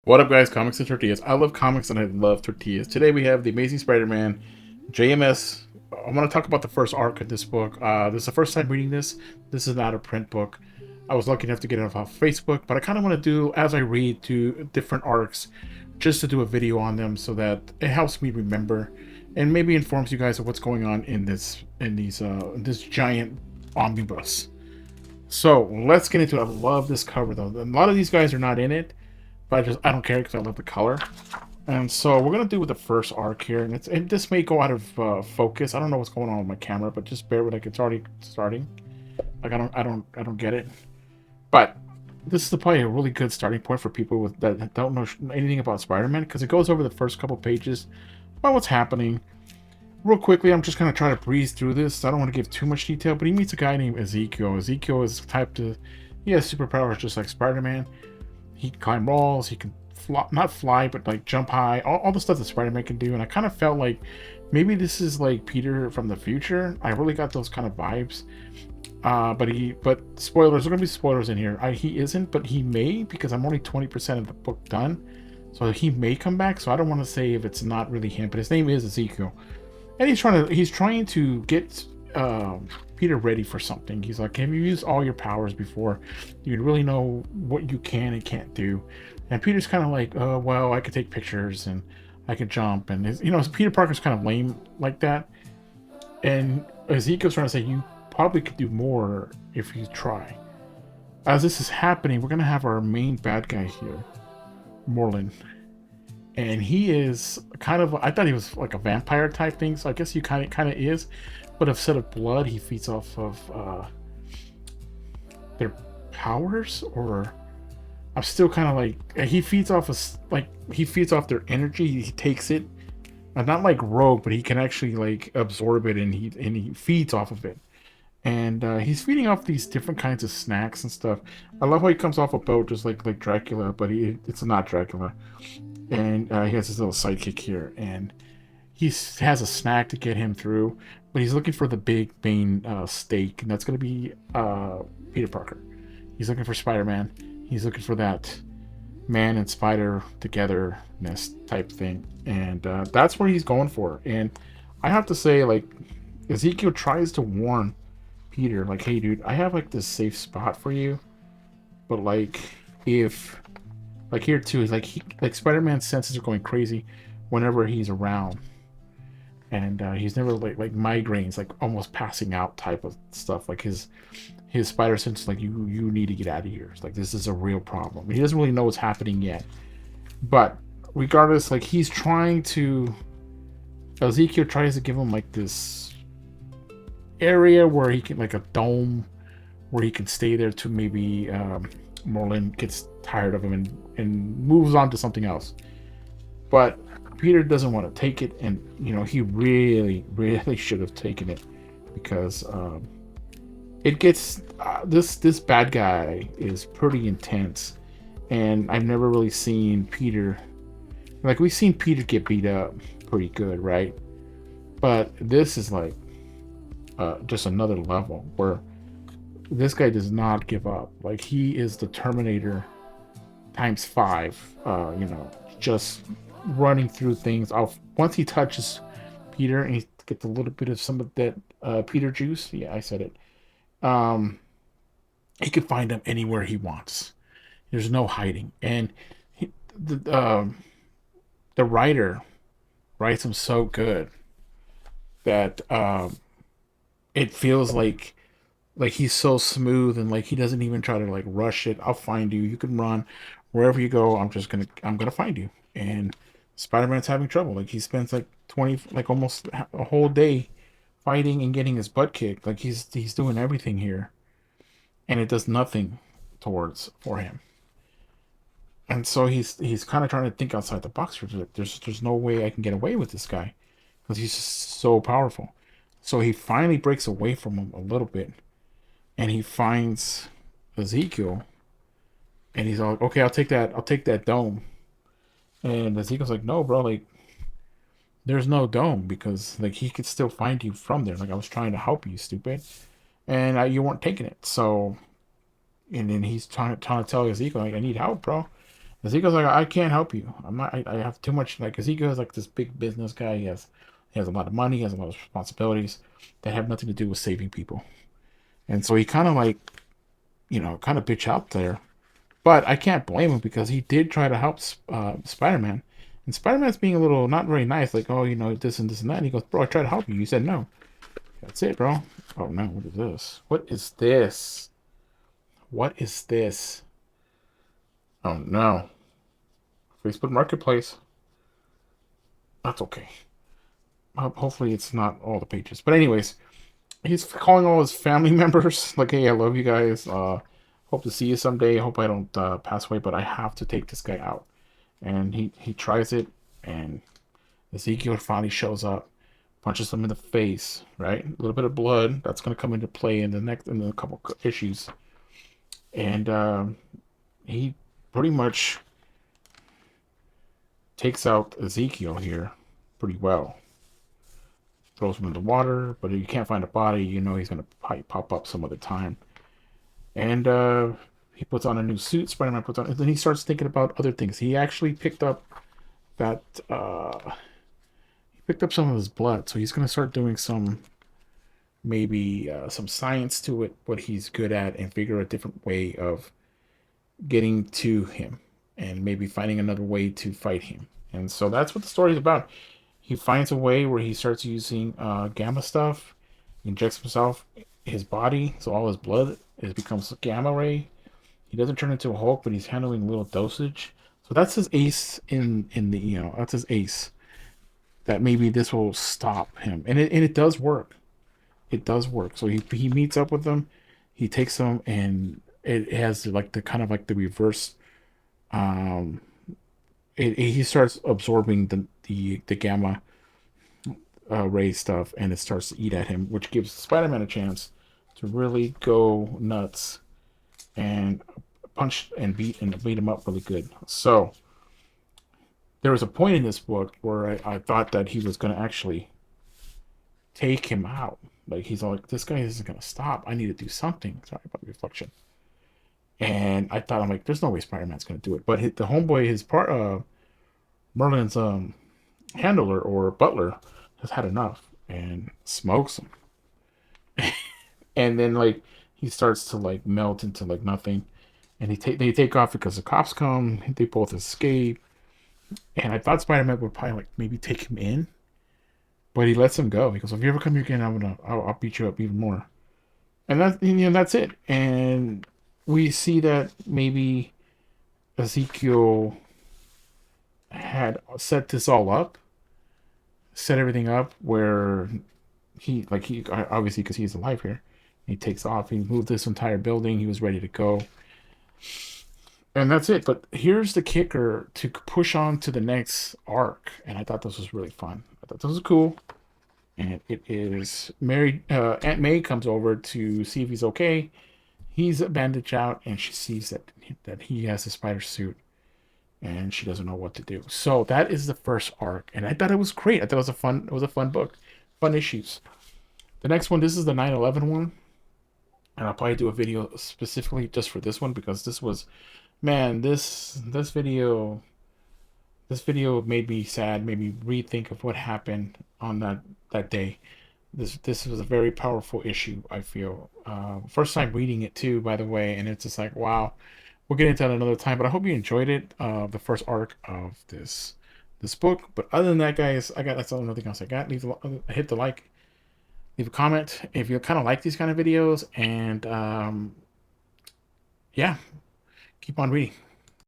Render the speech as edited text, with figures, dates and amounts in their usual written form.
What up, guys? Comics and tortillas. I love comics and I love tortillas. Today we have the Amazing Spider-Man JMS. I want to talk about the first arc of this book. This is the first time reading this. This is not a print book. I was lucky enough to get it off Facebook, but I kind of want to do, as I read, to different arcs, just to do a video on them so that it helps me remember and maybe informs you guys of what's going on in this giant omnibus. So let's get into it. I love this cover though. A lot of these guys are not in it, but I don't care because I love the color. And so we're gonna do with the first arc here, and this may go out of focus. I don't know what's going on with my camera, but just bear with it. It's already starting. Like I don't get it. But this is probably a really good starting point for people that don't know anything about Spider-Man, because it goes over the first couple pages about what's happening. Real quickly, I'm just gonna try to breeze through this. I don't want to give too much detail, but he meets a guy named Ezekiel. Ezekiel is typed to, he has superpowers just like Spider-Man. He can climb walls. He can fly, not fly, but like jump high. All the stuff that Spider-Man can do. And I kind of felt like maybe this is like Peter from the future. I really got those kind of vibes. But spoilers. There are gonna be spoilers in here. He isn't, but he may, because I'm only 20% of the book done. So he may come back. So I don't want to say if it's not really him. But his name is Ezekiel, and he's trying to get Peter ready for something. He's like, have you used all your powers before you really know what you can and can't do? And Peter's kind of like, well, I could take pictures and I could jump, and Peter Parker's kind of lame like that. And Ezekiel's trying to say, you probably could do more if you try. As this is happening, we're gonna have our main bad guy here, Morlun, and he is kind of, I thought he was like a vampire type thing, so I guess he kind of is, but instead of blood, he feeds off of their powers. Or I'm still kind of like, he feeds off he feeds off their energy. He takes it, not like Rogue, but he can actually like absorb it, and he feeds off of it. And he's feeding off these different kinds of snacks and stuff. I love how he comes off a boat just like Dracula, but it's not Dracula. And he has his little sidekick here, and he has a snack to get him through, but he's looking for the big main stake, and that's going to be Peter Parker. He's looking for Spider-Man. He's looking for that man and spider togetherness type thing, and that's where he's going for. And I have to say, like, Ezekiel tries to warn Peter, like, hey dude, I have like this safe spot for you, but like, if like here too, like Spider-Man's senses are going crazy whenever he's around, and he's never like migraines, like almost passing out type of stuff. Like his spider sense, like, you need to get out of here. It's like, this is a real problem. He doesn't really know what's happening yet, but regardless, like, he's trying to, Ezekiel tries to give him like this area where he can, like a dome where he can stay there to maybe Merlin gets tired of him and moves on to something else. But Peter doesn't want to take it, and he really, really should have taken it, because it gets this bad guy is pretty intense, and I've never really seen Peter, like, we've seen Peter get beat up pretty good, right? But this is like just another level where this guy does not give up. Like, he is the Terminator times 5. Just running through things. Once he touches Peter and he gets a little bit of some of that Peter juice. Yeah, I said it. He can find him anywhere he wants. There's no hiding, and the the writer writes him so good that it feels like he's so smooth, and like he doesn't even try to like rush it. I'll find you. You can run wherever you go. I'm gonna find you. And Spider-Man's having trouble. Like, he spends like 20, like almost a whole day fighting and getting his butt kicked. Like, he's doing everything here, and it does nothing towards for him. And so he's kind of trying to think outside the box. There's no way I can get away with this guy, because he's just so powerful. So he finally breaks away from him a little bit, and he finds Ezekiel, and he's all, okay, I'll take that dome. And Ezekiel's like, no, bro, like, there's no dome, because like he could still find you from there. Like, I was trying to help you, stupid, and you weren't taking it. So, and then he's trying to tell Ezekiel, like, I need help, bro. Ezekiel's like, I can't help you. I'm not. I have too much. Like Ezekiel is like this big business guy. He has a lot of money. He has a lot of responsibilities that have nothing to do with saving people. And so he kind of like, kind of bitch out there. But I can't blame him because he did try to help Spider-Man. And Spider-Man's being a little not very nice, like, oh, this and this and that. And he goes, bro, I tried to help you. You said no. That's it, bro. Oh no, what is this? What is this? What is this? Oh no. Facebook Marketplace. That's okay. Hopefully it's not all the pages. But anyways, he's calling all his family members like, hey, I love you guys. Hope to see you someday. Hope I don't pass away, but I have to take this guy out. And he tries it, and Ezekiel finally shows up, punches him in the face. Right, a little bit of blood that's going to come into play in a couple issues, and he pretty much takes out Ezekiel here pretty well. Throws him in the water, but if you can't find a body, he's going to pop up some other time. And he puts on a new suit. Spider-Man puts on, and then he starts thinking about other things. He actually picked up that he picked up some of his blood, so he's going to start doing some science to it, what he's good at, and figure a different way of getting to him, and maybe finding another way to fight him. And so that's what the story is about. He finds a way where he starts using gamma stuff, injects himself, his body, so all his blood becomes gamma ray. He doesn't turn into a Hulk, but he's handling a little dosage. So that's his ace in the that's his ace. That maybe this will stop him, and it does work. It does work. So he meets up with them, he takes them, and it has like the kind of like the reverse. Um, he starts absorbing the gamma ray stuff, and it starts to eat at him, which gives Spider-Man a chance to really go nuts and punch and beat him up really good. So there was a point in this book where I thought that he was going to actually take him out. Like he's all like, this guy isn't going to stop. I need to do something. Sorry about the reflection. And I thought, I'm like, there's no way Spider-Man's going to do it. But the homeboy, his part, Merlin's handler or butler, has had enough and smokes him. And then like he starts to like melt into like nothing, and they take off because the cops come. They both escape, and I thought Spider-Man would probably like maybe take him in, but he lets him go. He goes, "If you ever come here again, I'll beat you up even more." And that's it. And we see that maybe Ezekiel had set this all up, set everything up where he obviously because he's alive here. He takes off. He moved this entire building. He was ready to go. And that's it. But here's the kicker to push on to the next arc. And I thought this was really fun. I thought this was cool. And it is Aunt May comes over to see if he's okay. He's bandaged out, and she sees that he has a spider suit, and she doesn't know what to do. So that is the first arc, and I thought it was great. I thought it was a fun book, fun issues. The next one, this is the 9/11 one, and I'll probably do a video specifically just for this one because this was, man, this video made me sad, made me rethink of what happened on that day. This was a very powerful issue, I feel. First time reading it too, by the way, and it's just like, wow. We'll get into that another time, but I hope you enjoyed it. The first arc of this book. But other than that, guys, that's all. Nothing else I got. Hit the like, leave a comment if you kind of like these kind of videos, and yeah, keep on reading.